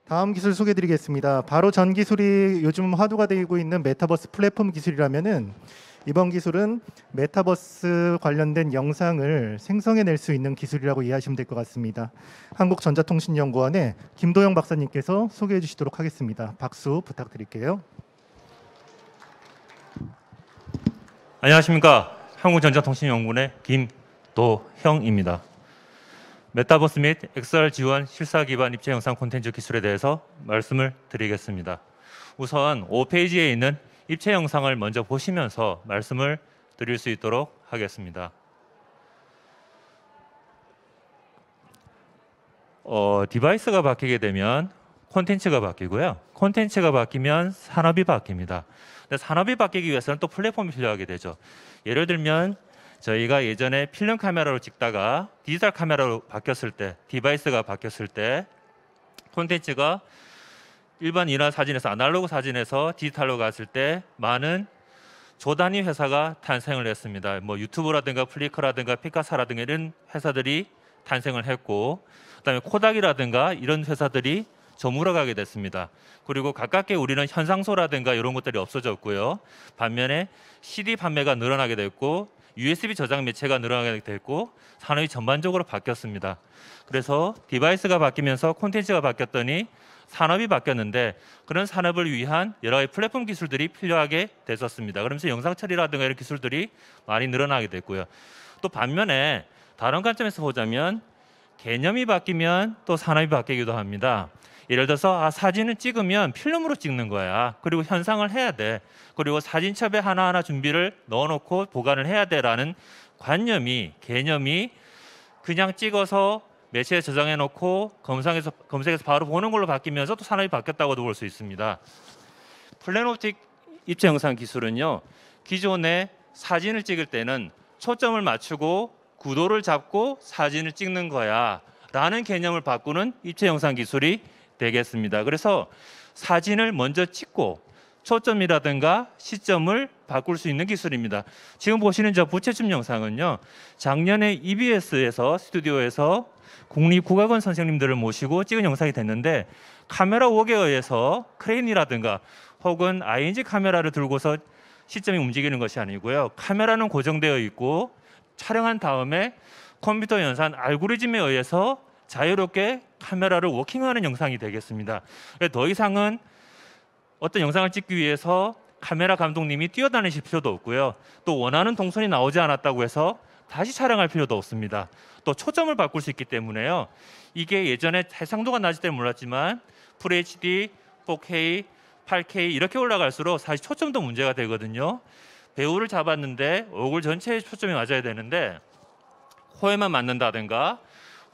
다음 기술 소개드리겠습니다. 바로 전 기술이 요즘 화두가 되고 있는 메타버스 플랫폼 기술이라면은 이번 기술은 메타버스 관련된 영상을 생성해낼 수 있는 기술이라고 이해하시면 될 것 같습니다. 한국전자통신연구원의 김도영 박사님께서 소개해 주시도록 하겠습니다. 박수 부탁드릴게요. 안녕하십니까. 한국전자통신연구원의 김도형입니다. 메타버스 및 XR 지원 실사 기반 입체 영상 콘텐츠 기술에 대해서 말씀을 드리겠습니다. 우선 5페이지에 있는 입체 영상을 먼저 보시면서 말씀을 드릴 수 있도록 하겠습니다. 디바이스가 바뀌게 되면 콘텐츠가 바뀌고요. 콘텐츠가 바뀌면 산업이 바뀝니다. 근데 산업이 바뀌기 위해서는 또 플랫폼이 필요하게 되죠. 예를 들면 저희가 예전에 필름 카메라로 찍다가 디지털 카메라로 바뀌었을 때, 디바이스가 바뀌었을 때 콘텐츠가 일반 인화 사진에서 아날로그 사진에서 디지털로 갔을 때 많은 조단위 회사가 탄생을 했습니다. 뭐 유튜브라든가 플리커라든가 피카사라든가 이런 회사들이 탄생을 했고, 그다음에 코닥이라든가 이런 회사들이 저물어가게 됐습니다. 그리고 가깝게 우리는 현상소라든가 이런 것들이 없어졌고요. 반면에 CD 판매가 늘어나게 됐고 USB 저장 매체가 늘어나게 됐고 산업이 전반적으로 바뀌었습니다. 그래서 디바이스가 바뀌면서 콘텐츠가 바뀌었더니 산업이 바뀌었는데 그런 산업을 위한 여러 가지 플랫폼 기술들이 필요하게 됐었습니다. 그러면서 영상 처리라든가 이런 기술들이 많이 늘어나게 됐고요. 또 반면에 다른 관점에서 보자면 개념이 바뀌면 또 산업이 바뀌기도 합니다. 예를 들어서 사진을 찍으면 필름으로 찍는 거야. 그리고 현상을 해야 돼. 그리고 사진첩에 하나하나 준비를 넣어놓고 보관을 해야 돼라는 개념이 그냥 찍어서 매체에 저장해놓고 검색해서 바로 보는 걸로 바뀌면서 또 산업이 바뀌었다고도 볼 수 있습니다. 플래노틱 입체 영상 기술은요, 기존에 사진을 찍을 때는 초점을 맞추고 구도를 잡고 사진을 찍는 거야 라는 개념을 바꾸는 입체 영상 기술이 되겠습니다. 그래서 사진을 먼저 찍고 초점이라든가 시점을 바꿀 수 있는 기술입니다. 지금 보시는 저 부채춤 영상은요, 작년에 EBS에서 스튜디오에서 국립국악원 선생님들을 모시고 찍은 영상이 됐는데 카메라 웍에 의해서 크레인이라든가 혹은 ING 카메라를 들고서 시점이 움직이는 것이 아니고요. 카메라는 고정되어 있고 촬영한 다음에 컴퓨터 연산 알고리즘에 의해서 자유롭게 카메라를 워킹하는 영상이 되겠습니다. 더 이상은 어떤 영상을 찍기 위해서 카메라 감독님이 뛰어다니실 필요도 없고요. 또 원하는 동선이 나오지 않았다고 해서 다시 촬영할 필요도 없습니다. 또 초점을 바꿀 수 있기 때문에요. 이게 예전에 해상도가 낮을 때는 몰랐지만 FHD, 4K, 8K 이렇게 올라갈수록 사실 초점도 문제가 되거든요. 배우를 잡았는데 얼굴 전체에 초점이 맞아야 되는데 코에만 맞는다든가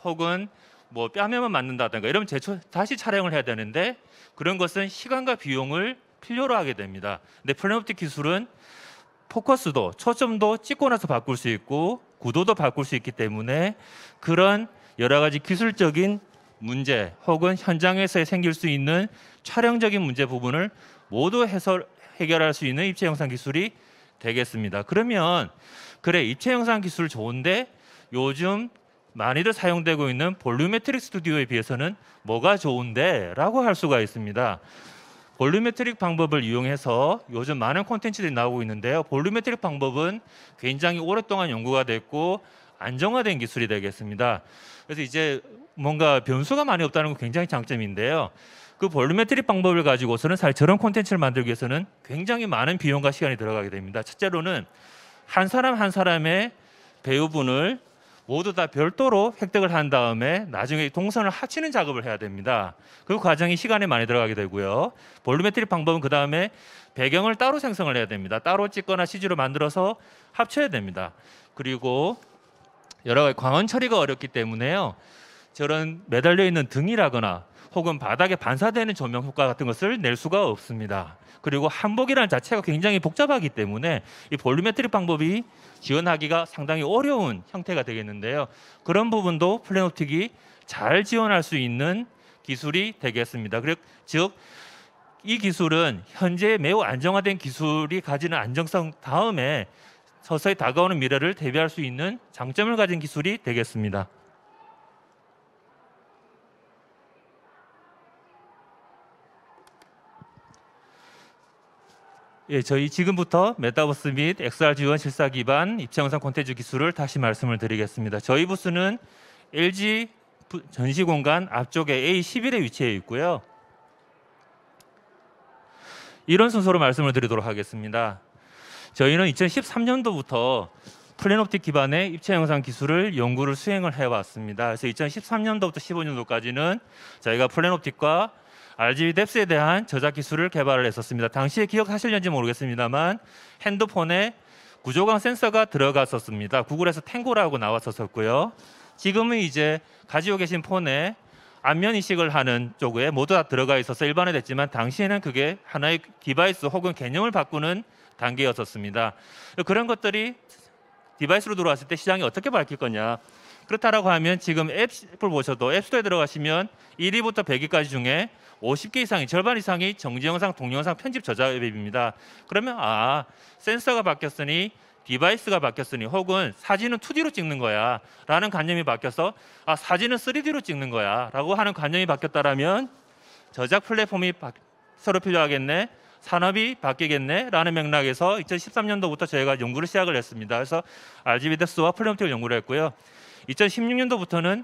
혹은 뭐 뺨에만 맞는다든가 이러면 다시 촬영을 해야 되는데 그런 것은 시간과 비용을 필요로 하게 됩니다. 근데 플래노틱 기술은 포커스도 초점도 찍고 나서 바꿀 수 있고 구도도 바꿀 수 있기 때문에 그런 여러 가지 기술적인 문제 혹은 현장에서 생길 수 있는 촬영적인 문제 부분을 모두 해결할 수 있는 입체 영상 기술이 되겠습니다. 그러면 그래, 입체 영상 기술 좋은데 요즘 많이들 사용되고 있는 볼륨메트릭 스튜디오에 비해서는 뭐가 좋은데? 라고 할 수가 있습니다. 볼륨메트릭 방법을 이용해서 요즘 많은 콘텐츠들이 나오고 있는데요. 볼륨메트릭 방법은 굉장히 오랫동안 연구가 됐고 안정화된 기술이 되겠습니다. 그래서 이제 뭔가 변수가 많이 없다는 건 굉장히 장점인데요. 그 볼륨메트릭 방법을 가지고서는 사실 저런 콘텐츠를 만들기 위해서는 굉장히 많은 비용과 시간이 들어가게 됩니다. 첫째로는 한 사람 한 사람의 배우분을 모두 다 별도로 획득을 한 다음에 나중에 동선을 합치는 작업을 해야 됩니다. 그 과정이 시간이 많이 들어가게 되고요. 볼륨메트릭 방법은 그 다음에 배경을 따로 생성을 해야 됩니다. 따로 찍거나 CG로 만들어서 합쳐야 됩니다. 그리고 여러 가지 광원 처리가 어렵기 때문에요. 저런 매달려 있는 등이라거나 혹은 바닥에 반사되는 조명 효과 같은 것을 낼 수가 없습니다. 그리고 한복이라는 자체가 굉장히 복잡하기 때문에 이 볼륨메트릭 방법이 지원하기가 상당히 어려운 형태가 되겠는데요. 그런 부분도 플래노틱이 잘 지원할 수 있는 기술이 되겠습니다. 즉, 이 기술은 현재 매우 안정화된 기술이 가지는 안정성 다음에 서서히 다가오는 미래를 대비할 수 있는 장점을 가진 기술이 되겠습니다. 예, 저희 지금부터 메타버스 및 XR 지원 실사 기반 입체 영상 콘텐츠 기술을 다시 말씀을 드리겠습니다. 저희 부스는 LG 전시 공간 앞쪽에 A11에 위치해 있고요. 이런 순서로 말씀을 드리도록 하겠습니다. 저희는 2013년도부터 플래놉틱 기반의 입체 영상 기술을 연구를 수행을 해왔습니다. 그래서 2013년도부터 15년도까지는 저희가 플래놉틱과 RGB 뎁스에 대한 저작 기술을 개발을 했었습니다. 당시에 기억하실는지 모르겠습니다만 핸드폰에 구조광 센서가 들어갔었습니다. 구글에서 탱고라고 나왔었고요. 지금은 이제 가지고 계신 폰에 안면 인식을 하는 쪽에 모두 다 들어가 있어서 일반화됐지만 당시에는 그게 하나의 디바이스 혹은 개념을 바꾸는 단계였었습니다. 그런 것들이 디바이스로 들어왔을 때 시장이 어떻게 바뀔 거냐. 그렇다라고 하면 지금 앱을 보셔도 앱스토어에 들어가시면 1위부터 100위까지 중에 50개 이상이 절반 이상이 정지영상, 동영상 편집 저작 앱입니다. 그러면 센서가 바뀌었으니 디바이스가 바뀌었으니 혹은 사진은 2D로 찍는 거야 라는 관념이 바뀌어서 사진은 3D로 찍는 거야 라고 하는 관념이 바뀌었다라면 저작 플랫폼이 서로 필요하겠네, 산업이 바뀌겠네 라는 맥락에서 2013년도부터 저희가 연구를 시작을 했습니다. 그래서 RGB 뎁스와 플래놉틱을 연구를 했고요. 2016년도부터는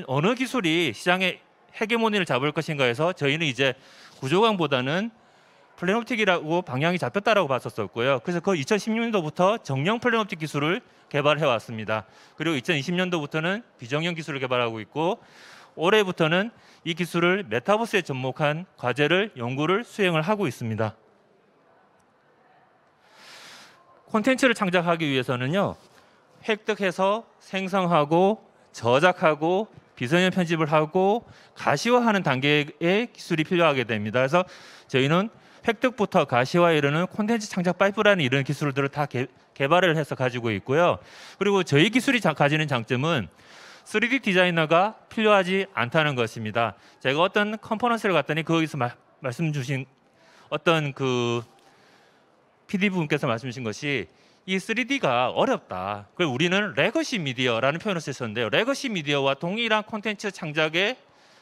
어느 기술이 시장의 헤게모니를 잡을 것인가 해서 저희는 이제 구조광보다는 플래놉틱이라고 방향이 잡혔다라고 봤었고요. 그래서 그 2016년도부터 정령 플래놉틱 기술을 개발해 왔습니다. 그리고 2020년도부터는 비정형 기술을 개발하고 있고 올해부터는 이 기술을 메타버스에 접목한 과제를 연구를 수행을 하고 있습니다. 콘텐츠를 창작하기 위해서는요. 획득해서 생성하고 저작하고 비선형 편집을 하고 가시화하는 단계의 기술이 필요하게 됩니다. 그래서 저희는 획득부터 가시화에 이르는 콘텐츠 창작 파이프라는 이런 기술들을 다 개발을 해서 가지고 있고요. 그리고 저희 기술이 가지는 장점은 3D 디자이너가 필요하지 않다는 것입니다. 제가 어떤 컴포넌트를 갔더니 거기서 말씀 주신 어떤 그 PD 분께서 말씀 주신 것이 이 3D가 어렵다. 그래서 우리는 레거시 미디어라는 표현을 쓰셨는데요. 레거시 미디어와 동일한 콘텐츠 창작의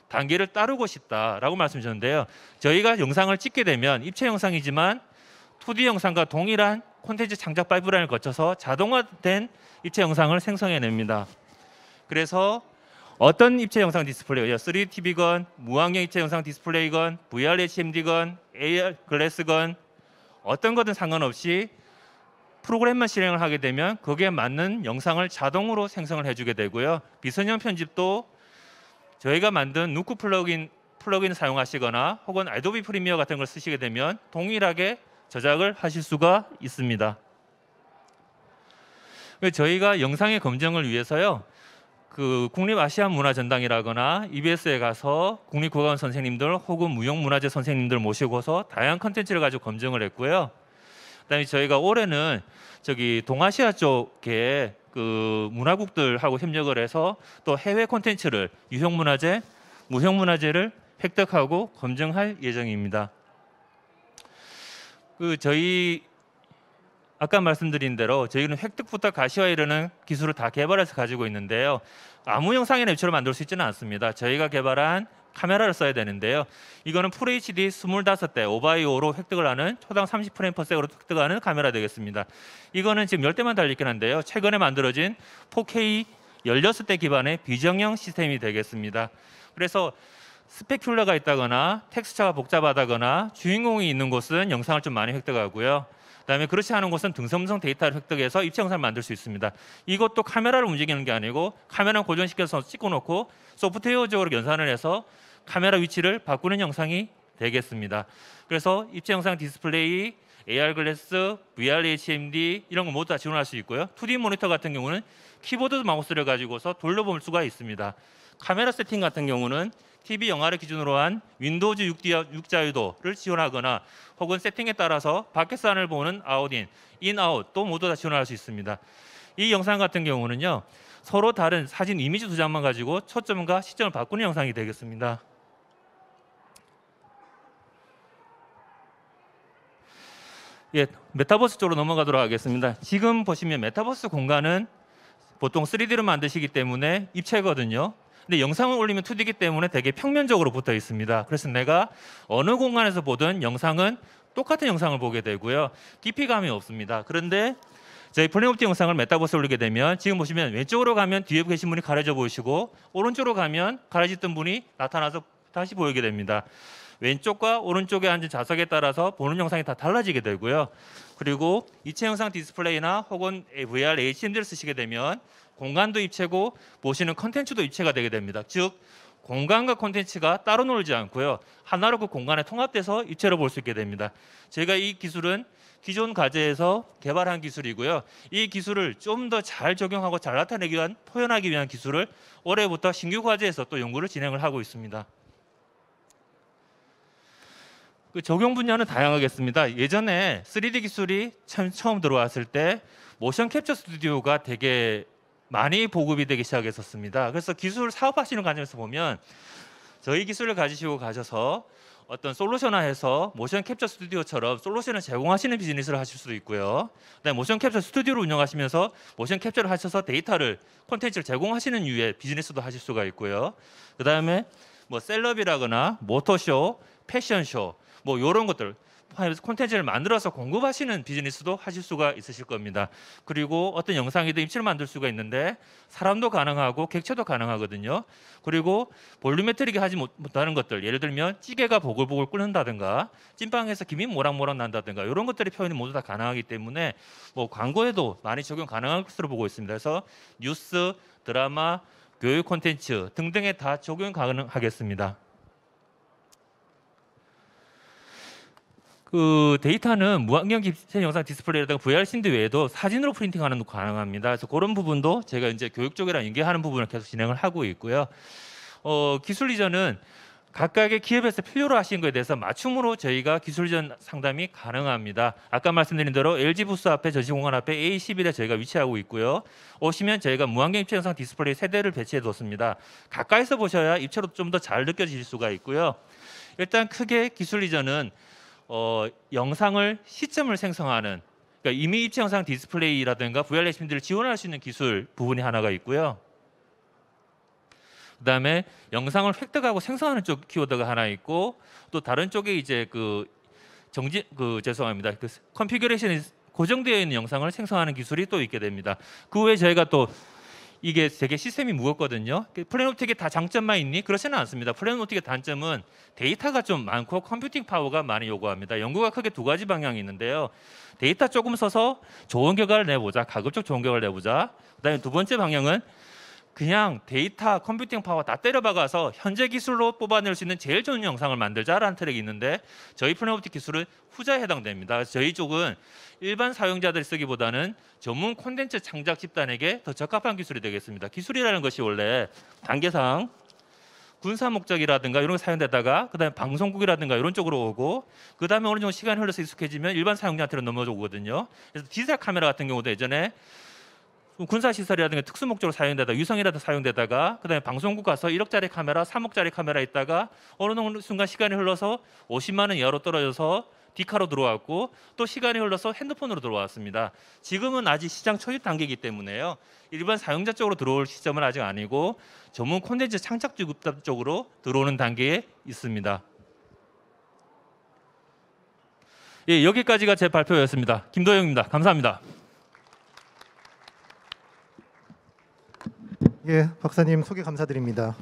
단계를 따르고 싶다라고 말씀 주셨는데요. 저희가 영상을 찍게 되면 입체 영상이지만 2D 영상과 동일한 콘텐츠 창작 파이프라인을 거쳐서 자동화된 입체 영상을 생성해냅니다. 그래서 어떤 입체 영상 디스플레이요, 3D TV건, 무광경 입체 영상 디스플레이건, VR HMD건, AR 글래스건 어떤 거든 상관없이 프로그램만 실행을 하게 되면 거기에 맞는 영상을 자동으로 생성을 해주게 되고요. 비선형 편집도 저희가 만든 누크 플러그인 사용하시거나 혹은 아도비 프리미어 같은 걸 쓰시게 되면 동일하게 저작을 하실 수가 있습니다. 저희가 영상의 검증을 위해서요. 그 국립아시아문화전당이라거나 EBS에 가서 국립국악원 선생님들 혹은 무용문화재 선생님들 모시고서 다양한 컨텐츠를 가지고 검증을 했고요. 그다음에 저희가 올해는 저기 동아시아 쪽에 그 문화국들하고 협력을 해서 또 해외 콘텐츠를 유형문화재, 무형문화재를 획득하고 검증할 예정입니다. 그 저희 아까 말씀드린 대로 저희는 획득부터 가시화에 이르는 기술을 다 개발해서 가지고 있는데요. 아무 영상이나 입체로 만들 수 있지는 않습니다. 저희가 개발한 카메라를 써야 되는데요. 이거는 FHD 25대 5x5로 획득을 하는 초당 30프레임/섹으로 획득하는 카메라 되겠습니다. 이거는 지금 10대만 달려있긴 한데요. 최근에 만들어진 4K 16대 기반의 비정형 시스템이 되겠습니다. 그래서 스페큘러가 있다거나 텍스처가 복잡하다거나 주인공이 있는 곳은 영상을 좀 많이 획득하고요. 그다음에 그렇지 않은 곳은 등섬성 데이터를 획득해서 입체 영상을 만들 수 있습니다. 이것도 카메라를 움직이는 게 아니고 카메라 고정시켜서 찍어놓고 소프트웨어적으로 연산을 해서 카메라 위치를 바꾸는 영상이 되겠습니다. 그래서 입체 영상 디스플레이, AR 글래스, VR HMD 이런 거 모두 다 지원할 수 있고요. 2D 모니터 같은 경우는 키보드 마우스를 가지고서 돌려볼 수가 있습니다. 카메라 세팅 같은 경우는 TV 영화를 기준으로 한 윈도우즈 6자유도를 지원하거나 혹은 세팅에 따라서 밖에서 안을 보는 아웃인, 인아웃도 모두 다 지원할 수 있습니다. 이 영상 같은 경우는요. 서로 다른 사진 이미지 두 장만 가지고 초점과 시점을 바꾸는 영상이 되겠습니다. 예, 메타버스 쪽으로 넘어가도록 하겠습니다. 지금 보시면 메타버스 공간은 보통 3D로 만드시기 때문에 입체거든요. 근데 영상을 올리면 2D이기 때문에 되게 평면적으로 붙어 있습니다. 그래서 내가 어느 공간에서 보든 영상은 똑같은 영상을 보게 되고요. 깊이감이 없습니다. 그런데 저희 플레이옵틱 영상을 메타버스에 올리게 되면 지금 보시면 왼쪽으로 가면 뒤에 계신 분이 가려져 보이시고 오른쪽으로 가면 가려졌던 분이 나타나서 다시 보이게 됩니다. 왼쪽과 오른쪽에 앉은 좌석에 따라서 보는 영상이 다 달라지게 되고요. 그리고 입체 영상 디스플레이나 혹은 VR, HMD를 쓰시게 되면 공간도 입체고 보시는 컨텐츠도 입체가 되게 됩니다. 즉 공간과 콘텐츠가 따로 놀지 않고요. 하나로 그 공간에 통합돼서 입체로 볼 수 있게 됩니다. 저희가 이 기술은 기존 과제에서 개발한 기술이고요. 이 기술을 좀 더 잘 적용하고 잘 나타내기 위한 표현하기 위한 기술을 올해부터 신규 과제에서 또 연구를 진행을 하고 있습니다. 그 적용 분야는 다양하겠습니다. 예전에 3D 기술이 처음 들어왔을 때 모션 캡처 스튜디오가 되게 많이 보급이 되기 시작했었습니다. 그래서 기술 사업하시는 관점에서 보면 저희 기술을 가지시고 가셔서 어떤 솔루션화해서 모션 캡처 스튜디오처럼 솔루션을 제공하시는 비즈니스를 하실 수도 있고요. 그다음에 모션 캡처 스튜디오를 운영하시면서 모션 캡처를 하셔서 데이터를 콘텐츠를 제공하시는 유의 비즈니스도 하실 수가 있고요. 그다음에 뭐 셀럽이라거나 모터쇼, 패션쇼 뭐 이런 것들 콘텐츠를 만들어서 공급하시는 비즈니스도 하실 수가 있으실 겁니다. 그리고 어떤 영상이든 입체를 만들 수가 있는데 사람도 가능하고 객체도 가능하거든요. 그리고 볼륨메트릭이 하지 못하는 것들, 예를 들면 찌개가 보글보글 끓는다든가 찐빵에서 김이 모락모락 난다든가 이런 것들의 표현이 모두 다 가능하기 때문에 뭐 광고에도 많이 적용 가능한 것으로 보고 있습니다. 그래서 뉴스, 드라마, 교육 콘텐츠 등등에 다 적용 가능하겠습니다. 그 데이터는 무안경 입체 영상 디스플레이라든가 VR 신드 외에도 사진으로 프린팅하는 것도 가능합니다. 그래서 그런 부분도 제가 이제 교육 쪽이랑 연계하는 부분을 계속 진행을 하고 있고요. 기술 이전은 각각의 기업에서 필요로 하신 것에 대해서 맞춤으로 저희가 기술 이전 상담이 가능합니다. 아까 말씀드린 대로 LG 부스 앞에 전시공간 앞에 A11에 저희가 위치하고 있고요. 오시면 저희가 무안경 입체 영상 디스플레이 3대를 배치해 뒀습니다. 가까이서 보셔야 입체로 좀 더 잘 느껴질 수가 있고요. 일단 크게 기술 이전은 영상을 시점을 생성하는, 그러니까 이미 입체 영상 디스플레이라든가 VR HMD를 지원할 수 있는 기술 부분이 하나가 있고요. 그다음에 영상을 획득하고 생성하는 쪽 키워드가 하나 있고, 또 다른 쪽에 이제 죄송합니다. 그 컨피규레이션이 고정되어 있는 영상을 생성하는 기술이 또 있게 됩니다. 그 외에 저희가 또 이게 되게 시스템이 무겁거든요. 플래닛옵틱의 다 장점만 있니? 그렇지는 않습니다. 플래닛옵틱의 단점은 데이터가 좀 많고 컴퓨팅 파워가 많이 요구합니다. 연구가 크게 두 가지 방향이 있는데요. 데이터 조금 써서 좋은 결과를 내보자, 가급적 좋은 결과를 내보자. 그다음에 두 번째 방향은 그냥 데이터, 컴퓨팅 파워 다 때려박아서 현재 기술로 뽑아낼 수 있는 제일 좋은 영상을 만들자라는 트랙이 있는데 저희 플래닛옵틱 기술은 후자에 해당됩니다. 그래서 저희 쪽은 일반 사용자들이 쓰기보다는 전문 콘텐츠 창작 집단에게 더 적합한 기술이 되겠습니다. 기술이라는 것이 원래 단계상 군사 목적이라든가 이런 게 사용되다가 그다음에 방송국이라든가 이런 쪽으로 오고 그다음에 어느 정도 시간이 흘러서 익숙해지면 일반 사용자한테로 넘어오거든요. 그래서 디지털 카메라 같은 경우도 예전에 군사 시설이라든가 특수 목적으로 사용되다가 유성이라도 사용되다가 그다음에 방송국 가서 1억짜리 카메라, 3억짜리 카메라 있다가 어느 순간 시간이 흘러서 50만 원 이하로 떨어져서 디카로 들어왔고 또 시간이 흘러서 핸드폰으로 들어왔습니다. 지금은 아직 시장 초입 단계이기 때문에요. 일반 사용자 쪽으로 들어올 시점은 아직 아니고 전문 콘텐츠 창작 집단 쪽으로 들어오는 단계에 있습니다. 예, 여기까지가 제 발표였습니다. 김도영입니다. 감사합니다. 예, 박사님 소개 감사드립니다.